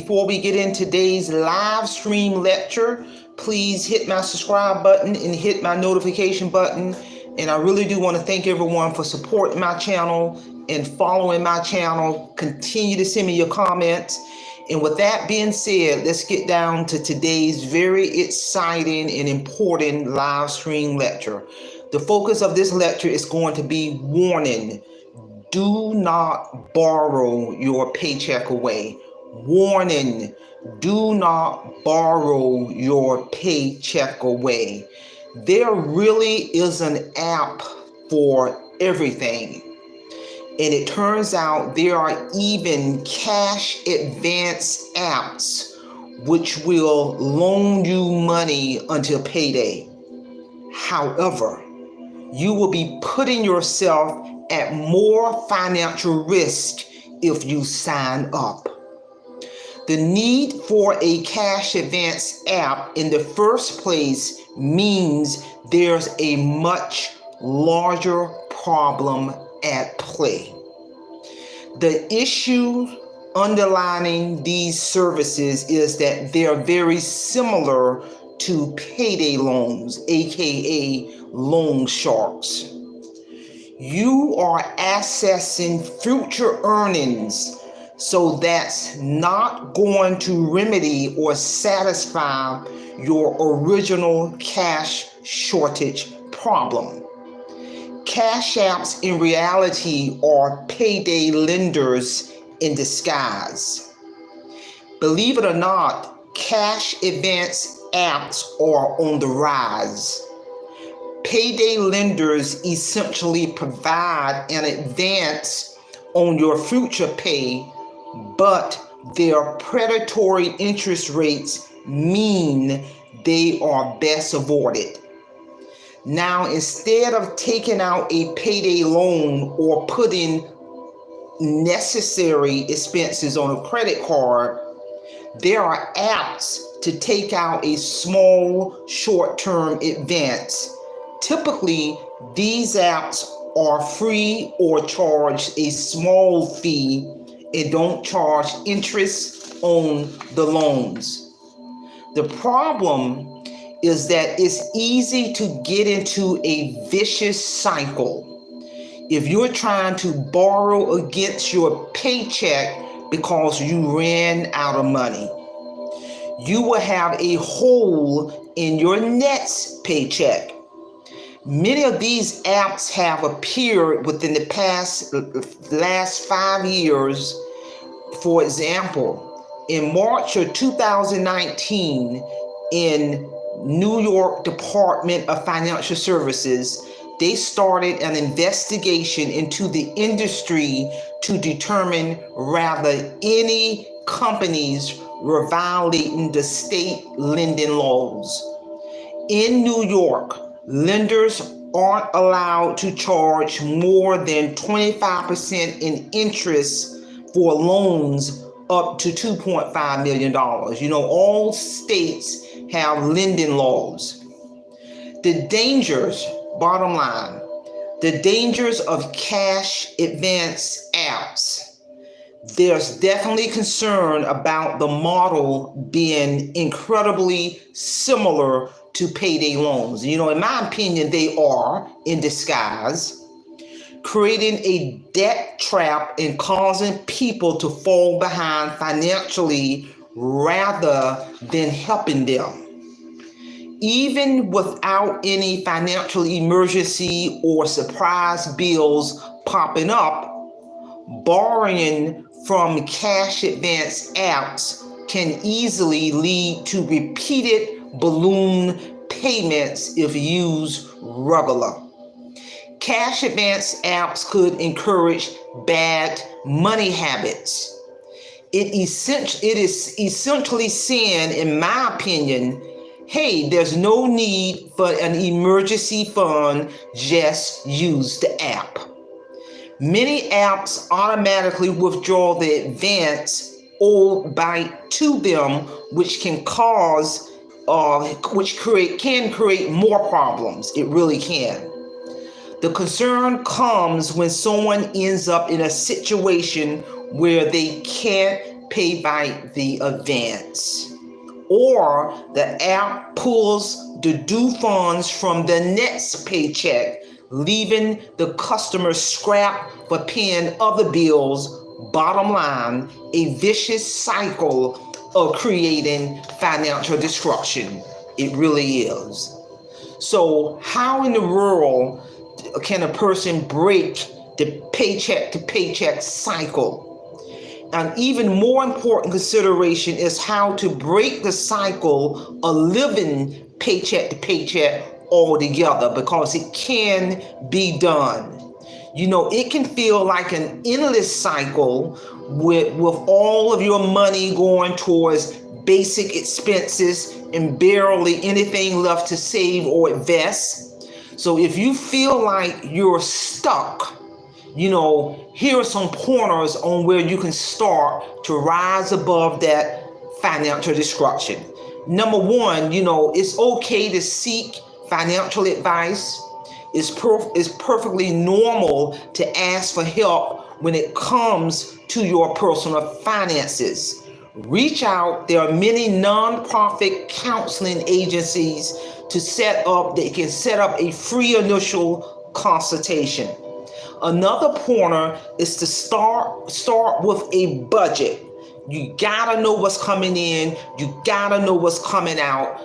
before we get into today's live stream lecture, please hit my subscribe button and hit my notification button. And I really do want to thank everyone for supporting my channel and following my channel. Continue to send me your comments. And with that being said, let's get down to today's very exciting and important live stream lecture. The focus of this lecture is going to be warning. Do not borrow your paycheck away. Warning. Do not borrow your paycheck away. There really is an app for everything. And it turns out there are even cash advance apps which will loan you money until payday. However, you will be putting yourself at more financial risk if you sign up. The need for a cash advance app in the first place means there's a much larger problem at play. The issue underlining these services is that they are very similar to payday loans, aka loan sharks. You are accessing future earnings, so that's not going to remedy or satisfy your original cash shortage problem. Cash apps in reality are payday lenders in disguise. Believe it or not, cash advance apps are on the rise. Payday lenders essentially provide an advance on your future pay, but their predatory interest rates mean they are best avoided. Now, instead of taking out a payday loan or putting necessary expenses on a credit card, there are apps to take out a small short-term advance. Typically, these apps are free or charge a small fee and don't charge interest on the loans. The problem is that it's easy to get into a vicious cycle. If you're trying to borrow against your paycheck because you ran out of money, you will have a hole in your next paycheck. Many of these apps have appeared within the last 5 years. For example, in March of 2019, in New York Department of Financial Services, they started an investigation into the industry to determine whether any companies were violating the state lending laws. In New York, lenders aren't allowed to charge more than 25% in interest for loans up to $2.5 million. You know, all states have lending laws. The dangers, bottom line, the dangers of cash advance apps. There's definitely concern about the model being incredibly similar to payday loans. You know, in my opinion, they are in disguise, creating a debt trap and causing people to fall behind financially rather than helping them. Even without any financial emergency or surprise bills popping up, borrowing from cash advance apps can easily lead to repeated balloon payments if used regular. Cash advance apps could encourage bad money habits. It is essentially saying, in my opinion, hey, there's no need for an emergency fund, just use the app. Many apps automatically withdraw the advance owed to them, which can create more problems. It really can. The concern comes when someone ends up in a situation where they can't pay by the advance. Or the app pulls the due funds from the next paycheck, leaving the customer scrapped for paying other bills. Bottom line, a vicious cycle of creating financial destruction. It really is. So how in the world can a person break the paycheck to paycheck cycle? An even more important consideration is how to break the cycle of living paycheck to paycheck altogether, because it can be done. It can feel like an endless cycle with all of your money going towards basic expenses and barely anything left to save or invest. So if you feel like you're stuck, here are some pointers on where you can start to rise above that financial destruction. Number one, it's okay to seek financial advice. It's perfectly normal to ask for help when it comes to your personal finances. Reach out. There are many nonprofit counseling agencies that can set up a free initial consultation. Another pointer is to start with a budget. You gotta know what's coming in. You gotta know what's coming out.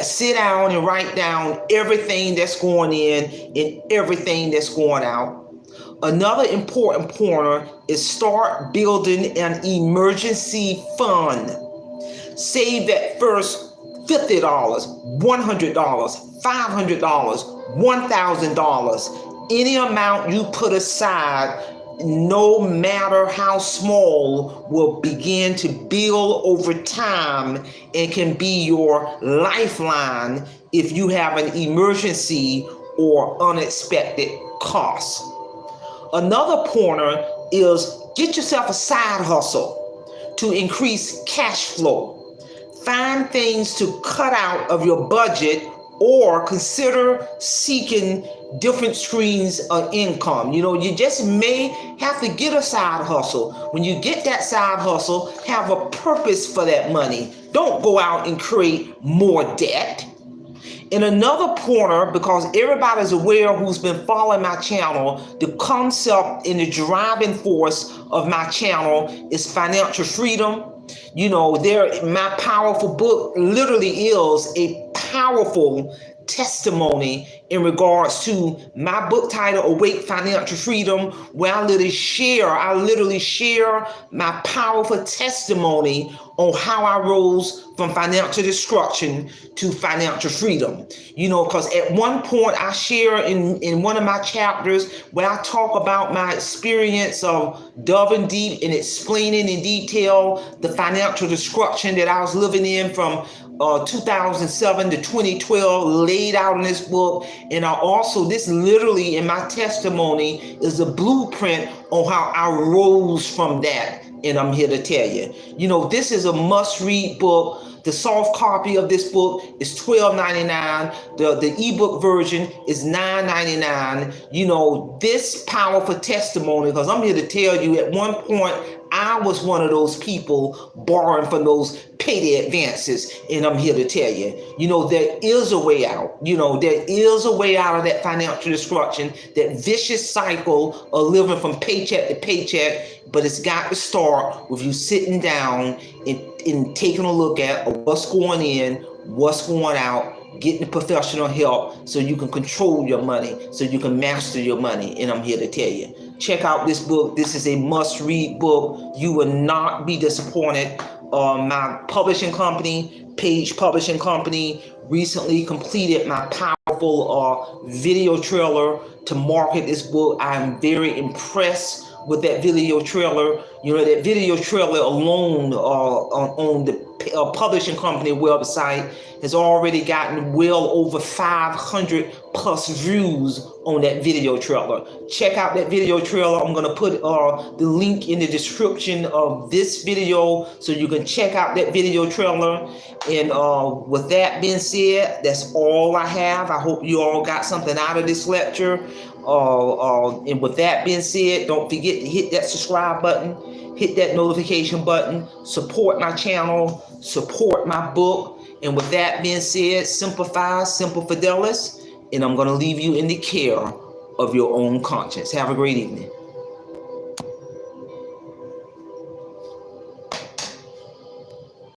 Sit down and write down everything that's going in and everything that's going out. Another important pointer is start building an emergency fund. Save that first $50, $100, $500, $1,000. Any amount you put aside, no matter how small, will begin to build over time and can be your lifeline if you have an emergency or unexpected cost. Another pointer is get yourself a side hustle to increase cash flow. Find things to cut out of your budget or consider seeking different streams of income. You just may have to get a side hustle. When you get that side hustle, have a purpose for that money. Don't go out and create more debt. And another pointer, because everybody's aware who's been following my channel, the concept and the driving force of my channel is financial freedom. My powerful book literally is a powerful testimony in regards to my book title, Awake Financial Freedom, where I literally share my powerful testimony on how I rose from financial destruction to financial freedom. Because at one point I share in one of my chapters where I talk about my experience of delving deep and explaining in detail the financial destruction that I was living in from 2007 to 2012, laid out in this book. And this literally in my testimony is a blueprint on how I rose from that. And I'm here to tell you, this is a must-read book. The soft copy of this book is $12.99. The ebook version is $9.99. This powerful testimony, because I'm here to tell you, at one point I was one of those people borrowing from those payday advances, and I'm here to tell you, there is a way out. There is a way out of that financial destruction, that vicious cycle of living from paycheck to paycheck. But it's got to start with you sitting down and taking a look at what's going in, what's going out, getting professional help so you can control your money, so you can master your money. And I'm here to tell you, check out this book. This is a must-read book. You will not be disappointed. My publishing company, Page Publishing Company, recently completed my powerful video trailer to market this book. I'm very impressed with that video trailer. That video trailer alone on the publishing company website has already gotten well over 500 plus views on that video trailer. Check out that video trailer. I'm going to put the link in the description of this video so you can check out that video trailer. And with that being said, that's all I have. I hope you all got something out of this lecture. And with that being said, don't forget to hit that subscribe button, hit that notification button, support my channel, support my book. And with that being said, simplify, simple fidelis, and I'm going to leave you in the care of your own conscience. Have a great evening.